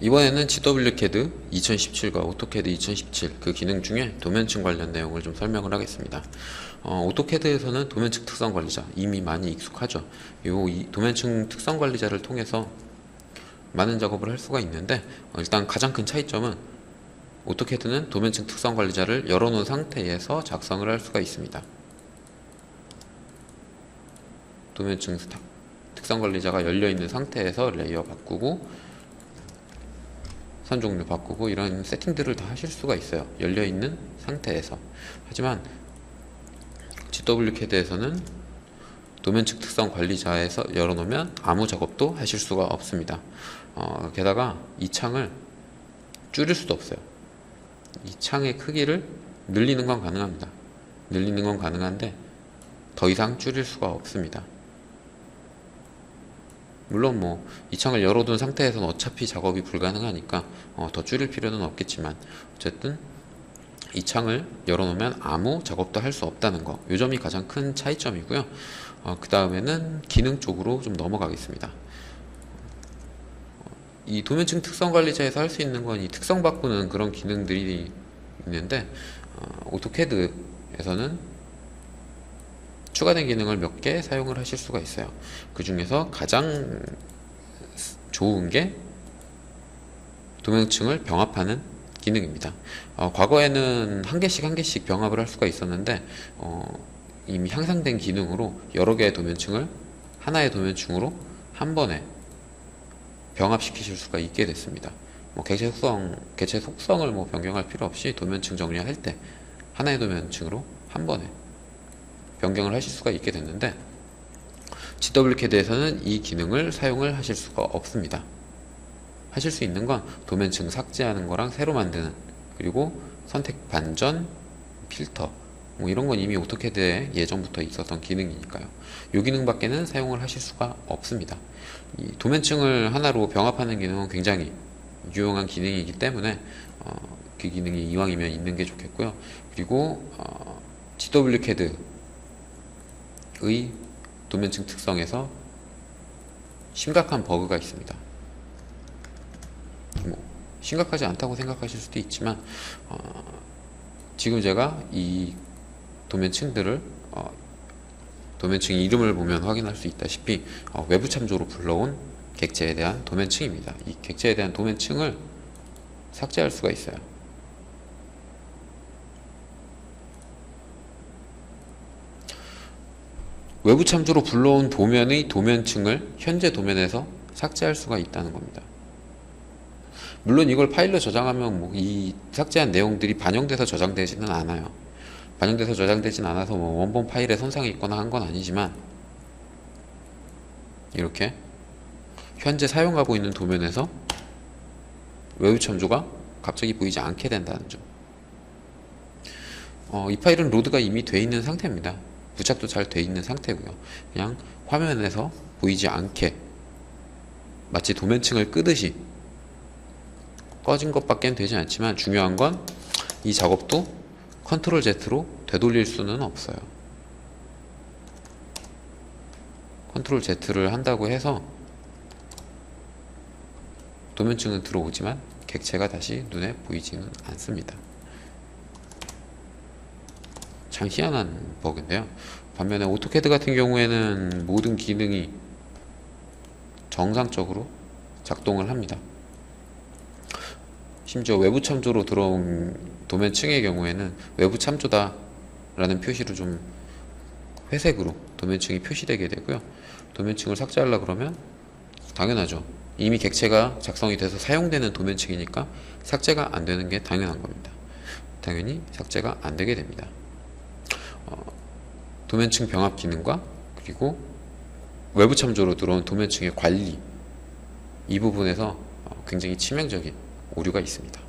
이번에는 GWCAD 2017과 AutoCAD 2017 그 기능 중에 도면층 관련 내용을 좀 설명을 하겠습니다. 오토캐드에서는 도면층 특성 관리자 이미 많이 익숙하죠. 이 도면층 특성 관리자를 통해서 많은 작업을 할 수가 있는데 일단 가장 큰 차이점은 오토캐드는 도면층 특성 관리자를 열어놓은 상태에서 작성을 할 수가 있습니다. 도면층 특성 관리자가 열려있는 상태에서 레이어 바꾸고 선 종류 바꾸고 이런 세팅들을 다 하실 수가 있어요. 열려있는 상태에서. 하지만 GWCAD에서는 도면층 특성 관리자에서 열어놓으면 아무 작업도 하실 수가 없습니다. 게다가 이 창을 줄일 수도 없어요. 이 창의 크기를 늘리는 건 가능합니다. 늘리는 건 가능한데 더 이상 줄일 수가 없습니다. 물론 이 창을 열어둔 상태에서는 어차피 작업이 불가능하니까 더 줄일 필요는 없겠지만 어쨌든 이 창을 열어놓으면 아무 작업도 할 수 없다는 거, 이 점이 가장 큰 차이점이고요. 그 다음에는 기능 쪽으로 좀 넘어가겠습니다. 이 도면층 특성 관리자에서 할 수 있는 건 이 특성 바꾸는 그런 기능들이 있는데 오토캐드에서는 추가된 기능을 몇 개 사용을 하실 수가 있어요. 그 중에서 가장 좋은 게 도면층을 병합하는 기능입니다. 과거에는 한 개씩 병합을 할 수가 있었는데 이미 향상된 기능으로 여러 개의 도면층을 하나의 도면층으로 한 번에 병합시키실 수가 있게 됐습니다. 개체 속성을 변경할 필요 없이 도면층 정리할 때 하나의 도면층으로 한 번에 변경을 하실 수가 있게 됐는데 GWCAD에서는 이 기능을 사용을 하실 수가 없습니다. 하실 수 있는 건 도면층 삭제하는 거랑 새로 만드는, 그리고 선택 반전, 필터 이런 건 이미 오토캐드에 예전부터 있었던 기능이니까요. 이 기능 밖에는 사용을 하실 수가 없습니다. 이 도면층을 하나로 병합하는 기능은 굉장히 유용한 기능이기 때문에 그 기능이 이왕이면 있는 게 좋겠고요. 그리고 GWCAD의 도면층 특성에서 심각한 버그가 있습니다. 심각하지 않다고 생각하실 수도 있지만 지금 제가 이 도면층들을 도면층 이름을 보면 확인할 수 있다시피 외부 참조로 불러온 객체에 대한 도면층입니다. 이 객체에 대한 도면층을 삭제할 수가 있어요. 외부 참조로 불러온 도면의 도면층을 현재 도면에서 삭제할 수가 있다는 겁니다. 물론 이걸 파일로 저장하면 이 삭제한 내용들이 반영돼서 저장되지는 않아요. 반영돼서 저장되진 않아서 원본 파일에 손상이 있거나 한 건 아니지만 이렇게 현재 사용하고 있는 도면에서 외부 참조가 갑자기 보이지 않게 된다는 점. 이 파일은 로드가 이미 돼 있는 상태입니다. 부착도 잘 돼 있는 상태고요. 그냥 화면에서 보이지 않게 마치 도면층을 끄듯이 꺼진 것밖엔 되지 않지만 중요한 건 이 작업도 컨트롤 Z로 되돌릴 수는 없어요. 컨트롤 Z를 한다고 해서 도면층은 들어오지만 객체가 다시 눈에 보이지는 않습니다. 참 희한한 버그인데요. 반면에 오토캐드 같은 경우에는 모든 기능이 정상적으로 작동을 합니다. 심지어 외부 참조로 들어온 도면층의 경우에는 외부 참조다 라는 표시로 좀 회색으로 도면층이 표시되게 되고요. 도면층을 삭제하려고 그러면 당연하죠. 이미 객체가 작성이 돼서 사용되는 도면층이니까 삭제가 안 되는 게 당연한 겁니다. 당연히 삭제가 안 되게 됩니다. 도면층 병합 기능과 그리고 외부 참조로 들어온 도면층의 관리, 이 부분에서 굉장히 치명적인 오류가 있습니다.